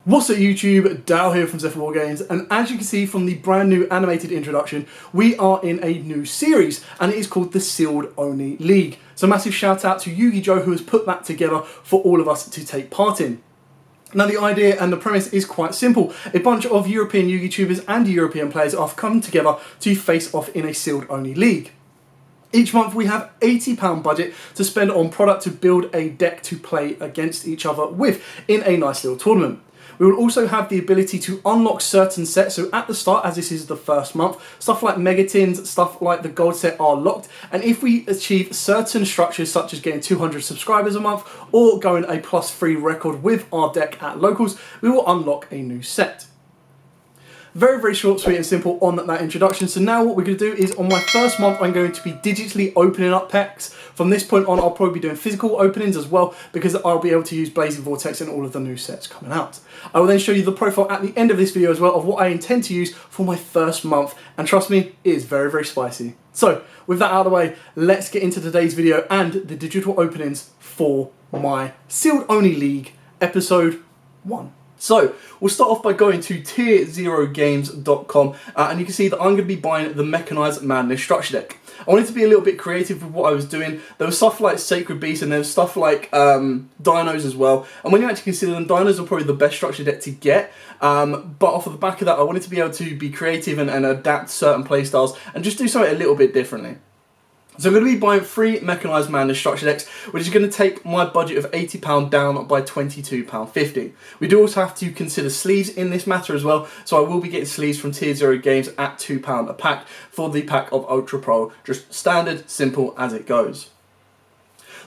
What's up YouTube, Dal here from Zephyr War Games, and as you can see from the brand new animated introduction, we are in a new series, and it is called the Sealed Only League. So massive shout out to Yugioh who has put that together for all of us to take part in. Now the idea and the premise is quite simple. A bunch of European Yu-Gi tubers and European players have come together to face off in a sealed only league. Each month we have £80 budget to spend on product to build a deck to play against each other with in a nice little tournament. We will also have the ability to unlock certain sets, so at the start, as this is the first month, stuff like Megatins, stuff like the gold set are locked, and if we achieve certain structures such as getting 200 subscribers a month or going a +3 record with our deck at locals, we will unlock a new set. Very, very short, sweet and simple on that introduction. So now what we're going to do is on my first month I'm going to be digitally opening up packs. From this point on I'll probably be doing physical openings as well because I'll be able to use Blazing Vortex and all of the new sets coming out. I will then show you the profile at the end of this video as well of what I intend to use for my first month, and trust me, it is very, very spicy. So with that out of the way, let's get into today's video and the digital openings for my Sealed Only League episode 1. So, we'll start off by going to tier0games.com and you can see that I'm going to be buying the Mechanized Madness structure deck. I wanted to be a little bit creative with what I was doing. There was stuff like Sacred Beast and there was stuff like Dinos as well. And when you actually consider them, Dinos are probably the best structure deck to get. But off of the back of that, I wanted to be able to be creative and adapt certain playstyles and just do something a little bit differently. So I'm going to be buying 3 Mechanized Madness structure decks, which is going to take my budget of £80 down by £22.50. We do also have to consider sleeves in this matter as well, so I will be getting sleeves from Tier 0 Games at £2 a pack for the pack of Ultra Pro, just standard, simple as it goes.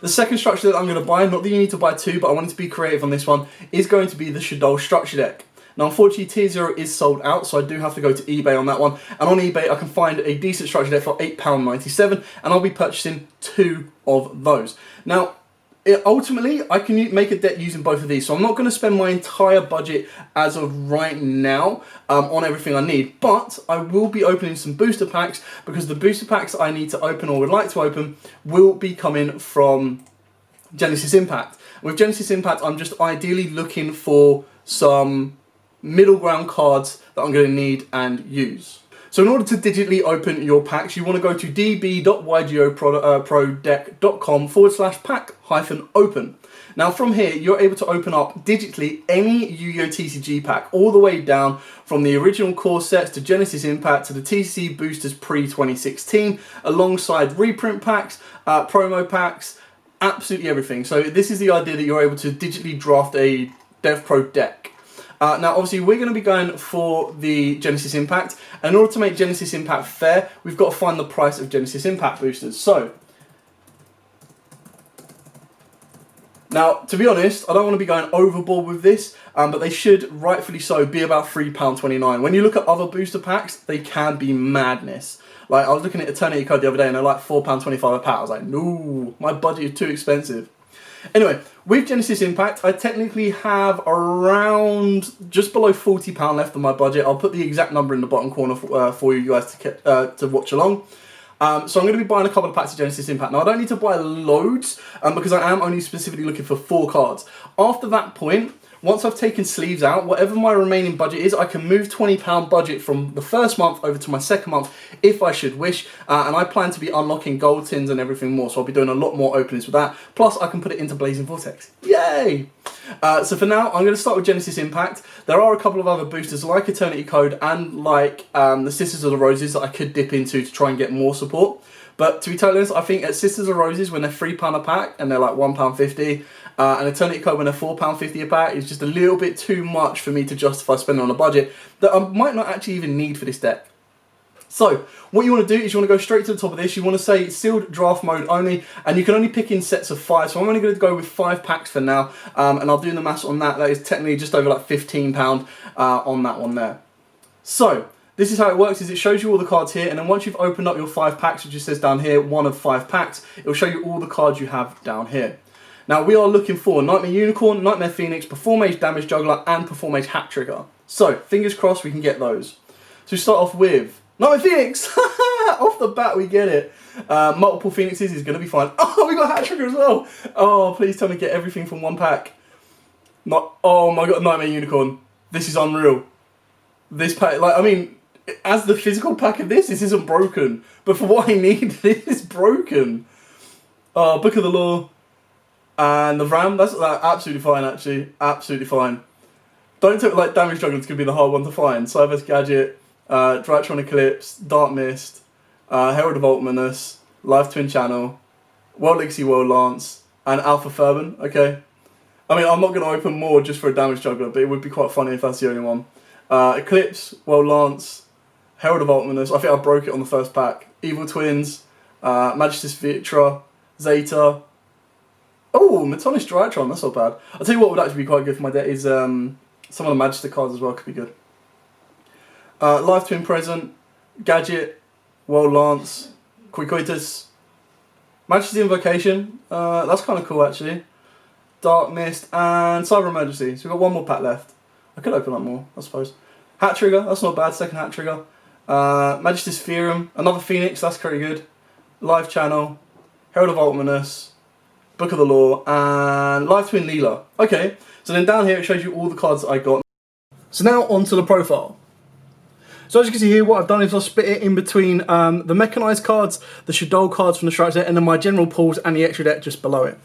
The second structure that I'm going to buy, not that you need to buy 2, but I wanted to be creative on this one, is going to be the Shaddoll structure deck. Now unfortunately Tier 0 is sold out, so I do have to go to eBay on that one, and on eBay I can find a decent structure deck for £8.97 and I'll be purchasing 2 of those. Now ultimately I can make a deck using both of these, so I'm not going to spend my entire budget as of right now on everything I need, but I will be opening some booster packs because the booster packs I need to open or would like to open will be coming from Genesis Impact. With Genesis Impact I'm just ideally looking for some middle ground cards that I'm going to need and use. So in order to digitally open your packs, you want to go to db.ygoprodec.com/pack-open. Now from here, you're able to open up digitally any Yu-Gi-Oh! TCG pack, all the way down from the original core sets to Genesis Impact to the TCG boosters pre-2016, alongside reprint packs, promo packs, absolutely everything. So this is the idea that you're able to digitally draft a DevPro deck. Now obviously we're going to be going for the Genesis Impact, and in order to make Genesis Impact fair, we've got to find the price of Genesis Impact boosters. So, now to be honest, I don't want to be going overboard with this, but they should rightfully so be about £3.29. When you look at other booster packs, they can be madness. Like I was looking at Eternity Code the other day and they're like £4.25 a pack. I was like, no, my budget is too expensive. Anyway, with Genesis Impact, I technically have around just below £40 left on my budget. I'll put the exact number in the bottom corner for you guys to watch along. So I'm going to be buying a couple of packs of Genesis Impact. Now I don't need to buy loads because I am only specifically looking for 4 cards. After that point, once I've taken sleeves out, whatever my remaining budget is, I can move £20 budget from the first month over to my second month if I should wish. And I plan to be unlocking gold tins and everything more, so I'll be doing a lot more openings with that. Plus, I can put it into Blazing Vortex. Yay! So for now, I'm going to start with Genesis Impact. There are a couple of other boosters like Eternity Code and like the Sisters of the Roses that I could dip into to try and get more support. But to be totally honest, I think at Sisters of Roses, when they're £3 a pack and they're like £1.50, and Eternity Code when they're £4.50 a pack, is just a little bit too much for me to justify spending on a budget that I might not actually even need for this deck. So, what you want to do is you want to go straight to the top of this. You want to say sealed draft mode only, and you can only pick in sets of 5. So I'm only going to go with 5 packs for now, and I'll do the maths on that. That is technically just over like £15 on that one there. So, this is how it works, is it shows you all the cards here, and then once you've opened up your 5 packs, which just says down here, 1 of 5 packs, it will show you all the cards you have down here. Now we are looking for Nightmare Unicorn, Nightmare Phoenix, Performage Damage Juggler, and Performage Hat Trigger. So, fingers crossed we can get those. So we start off with Nightmare Phoenix! Off the bat we get it. Multiple Phoenixes is going to be fine. Oh, we got Hat Trigger as well! Oh, please tell me get everything from 1 pack. Not, oh my god, Nightmare Unicorn. This is unreal. This pack, like, I mean, as the physical pack of this isn't broken. But for what I need, this is broken. Book of the Law and the Ram, that's absolutely fine, actually. Absolutely fine. Don't take, like, Damage Jugger's going to be the hard one to find. Cyber's Gadget, Drytron Eclipse, Dark Mist, Herald of Ultimanus, Live Twin Channel, World Legacy World Lance, and Alpha Furban, okay? I mean, I'm not going to open more just for a Damage Juggler, but it would be quite funny if that's the only one. Eclipse, World Lance, Herald of Ultimanus, I think I broke it on the first pack. Evil Twins, Magistus Victra, Zeta. Oh, Metonis Drytron, that's not bad. I'll tell you what would actually be quite good for my deck is some of the Magister cards as well could be good. Live Twin Present, Gadget, World Lance, Quicoitus, Majesty's Invocation, that's kind of cool actually. Dark Mist, and Cyber Emergency. So we've got one more pack left. I could open up more, I suppose. Hat Trigger, that's not bad, second Hat Trigger. Magistus Theorem, another Phoenix, that's pretty good. Live Channel, Herald of Ultimanus, Book of the Law, and Live Twin Leela. Okay, so then down here it shows you all the cards that I got. So now onto the profile. So as you can see here, what I've done is I've split it in between the mechanised cards, the Shaddoll cards from the structure set, and then my general pools and the extra deck just below it.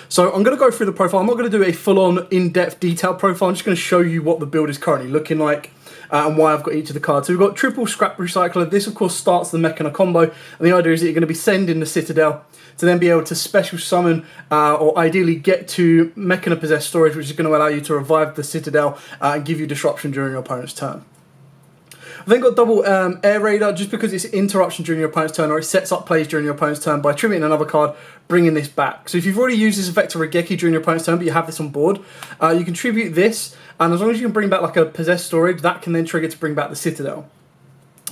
So I'm going to go through the profile. I'm not going to do a full-on, in-depth, detailed profile. I'm just going to show you what the build is currently looking like and why I've got each of the cards. So we've got triple Scrap Recycler. This, of course, starts the Mechana combo. And the idea is that you're going to be sending the Citadel to then be able to special summon or ideally get to Mechana Possessed Storage, which is going to allow you to revive the Citadel and give you disruption during your opponent's turn. I've then got double Air Raider, just because it's interruption during your opponent's turn, or it sets up plays during your opponent's turn by triggering another card, bringing this back. So if you've already used this effect to Regeki during your opponent's turn, but you have this on board, you can tribute this, and as long as you can bring back like a Possessed Storage, that can then trigger to bring back the Citadel.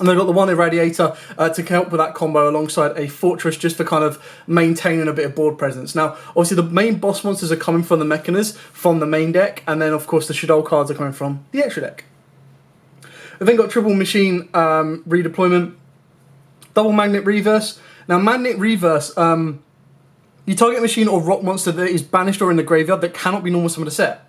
And they've got the one Irradiator to help with that combo alongside a Fortress, just for kind of maintaining a bit of board presence. Now, obviously the main boss monsters are coming from the Mechanas, from the main deck, and then of course the Shaddoll cards are coming from the extra deck. We've then got triple machine redeployment, double magnet reverse. Now magnet reverse, you target a machine or rock monster that is banished or in the graveyard that cannot be normal summoned or set.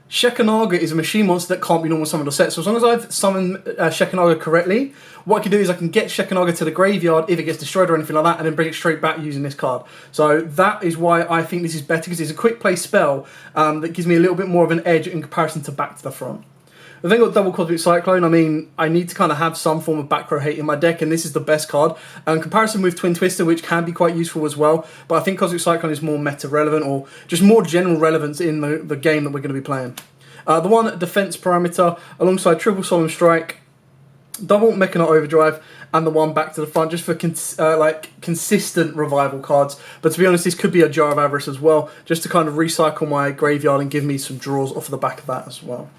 Shekanaga is a machine monster that can't be normal summoned or set. So as long as I've summoned Shekanaga correctly, what I can do is I can get Shekanaga to the graveyard if it gets destroyed or anything like that, and then bring it straight back using this card. So that is why I think this is better, because it's a quick play spell that gives me a little bit more of an edge in comparison to back to the front. I've then got double Cosmic Cyclone. I mean, I need to kind of have some form of back row hate in my deck, and this is the best card. In comparison with Twin Twister, which can be quite useful as well, but I think Cosmic Cyclone is more meta relevant, or just more general relevance in the game that we're going to be playing. The one Defense Parameter, alongside triple Solemn Strike, double Mechana Overdrive, and the one Back to the Front, just for consistent revival cards. But to be honest, this could be a Jar of Avarice as well, just to kind of recycle my graveyard and give me some draws off of the back of that as well.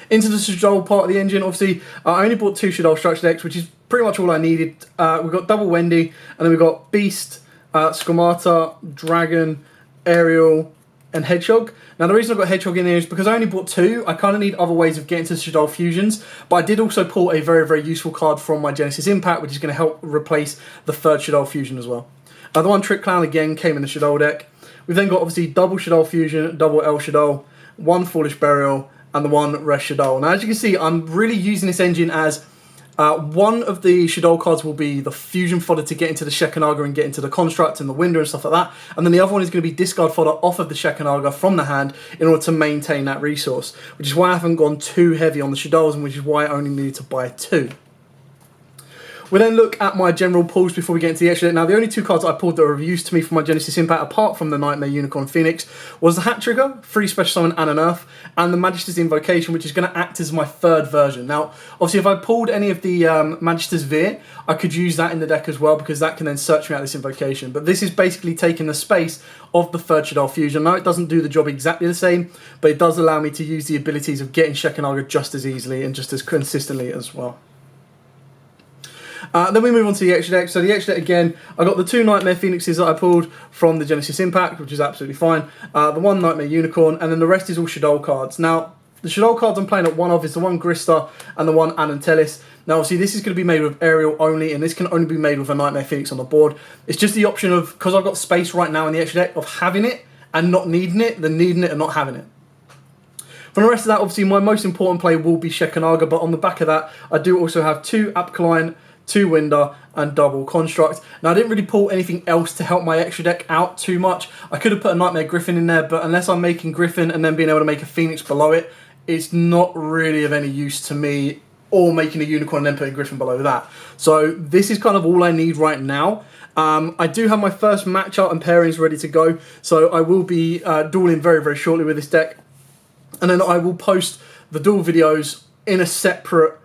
Into the Shaddoll part of the engine, obviously, I only bought 2 Shaddoll structure decks, which is pretty much all I needed. We've got double Wendy, and then we've got Beast, Skomata, Dragon, Aerial, and Hedgehog. Now, the reason I've got Hedgehog in there is because I only bought 2. I kind of need other ways of getting to the Shaddoll fusions, but I did also pull a very, very useful card from my Genesis Impact, which is going to help replace the 3rd Shaddoll fusion as well. The one Trick Clown, again, came in the Shaddoll deck. We've then got, obviously, double Shaddoll fusion, double El Shaddoll, one Foolish Burial, and the one Resh Shaddoll. Now, as you can see, I'm really using this engine as one of the Shaddoll cards will be the fusion fodder to get into the Shekanaga and get into the Construct and the Winder and stuff like that. And then the other one is going to be discard fodder off of the Shekanaga from the hand in order to maintain that resource, which is why I haven't gone too heavy on the Shadolls, and which is why I only needed to buy 2. We then look at my general pulls before we get into the extra deck. Now, the only 2 cards I pulled that were of use to me from my Genesis Impact, apart from the Nightmare Unicorn Phoenix, was the Hat Trigger, 3 Special Summon and an Earth, and the Magister's Invocation, which is going to act as my 3rd version. Now, obviously, if I pulled any of the Magister's Veer, I could use that in the deck as well, because that can then search me out this Invocation. But this is basically taking the space of the 3rd Shaddoll fusion. Now, it doesn't do the job exactly the same, but it does allow me to use the abilities of getting Shekanaga just as easily and just as consistently as well. Then we move on to the extra deck. So the extra deck, again, I got the 2 Nightmare Phoenixes that I pulled from the Genesis Impact, which is absolutely fine. The 1 Nightmare Unicorn, and then the rest is all Shaddoll cards. Now, the Shaddoll cards I'm playing at one of is the 1 Grista and the 1 Anantelis. Now, obviously, this is going to be made with Aerial only, and this can only be made with a Nightmare Phoenix on the board. It's just the option of, because I've got space right now in the extra deck, of having it and not needing it, than needing it and not having it. For the rest of that, obviously my most important play will be Shekanaga, but on the back of that, I do also have 2 Apkaline, 2 Winder, and double Construct. Now I didn't really pull anything else to help my extra deck out too much. I could have put a Nightmare Griffin in there, but unless I'm making Griffin and then being able to make a Phoenix below it, it's not really of any use to me, or making a Unicorn and then putting Griffin below that. So this is kind of all I need right now. I do have my first matchup and pairings ready to go, so I will be dueling very, very shortly with this deck. And then I will post the duel videos in a separate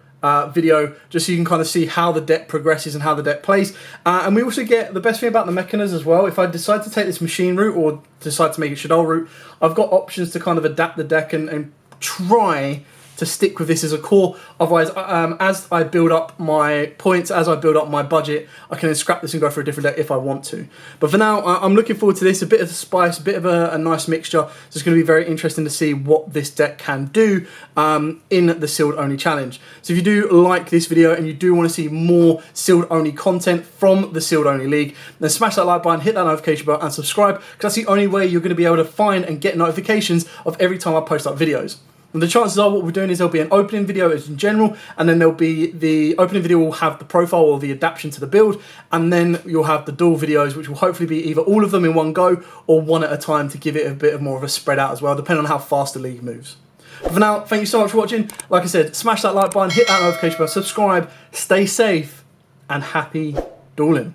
video, just so you can kind of see how the deck progresses and how the deck plays. And we also get the best thing about the Mechanas as well. If I decide to take this machine route or decide to make it Shaddoll route, I've got options to kind of adapt the deck and try to stick with this as a core. Otherwise, as I build up my points, as I build up my budget, I can then scrap this and go for a different deck if I want to. But for now, I'm looking forward to this. A bit of a spice, a bit of a nice mixture. So it's going to be very interesting to see what this deck can do in the sealed only challenge. So if you do like this video and you do want to see more sealed only content from the sealed only league, then smash that like button, hit that notification bell, and subscribe, because that's the only way you're going to be able to find and get notifications of every time I post up videos. And the chances are what we're doing is there'll be an opening video in general, and then there'll be the opening video will have the profile or the adaptation to the build, and then you'll have the duel videos, which will hopefully be either all of them in one go or one at a time to give it a bit of more of a spread out as well, depending on how fast the league moves. But for now, thank you so much for watching. Like I said, smash that like button, hit that notification bell, subscribe, stay safe, and happy dueling.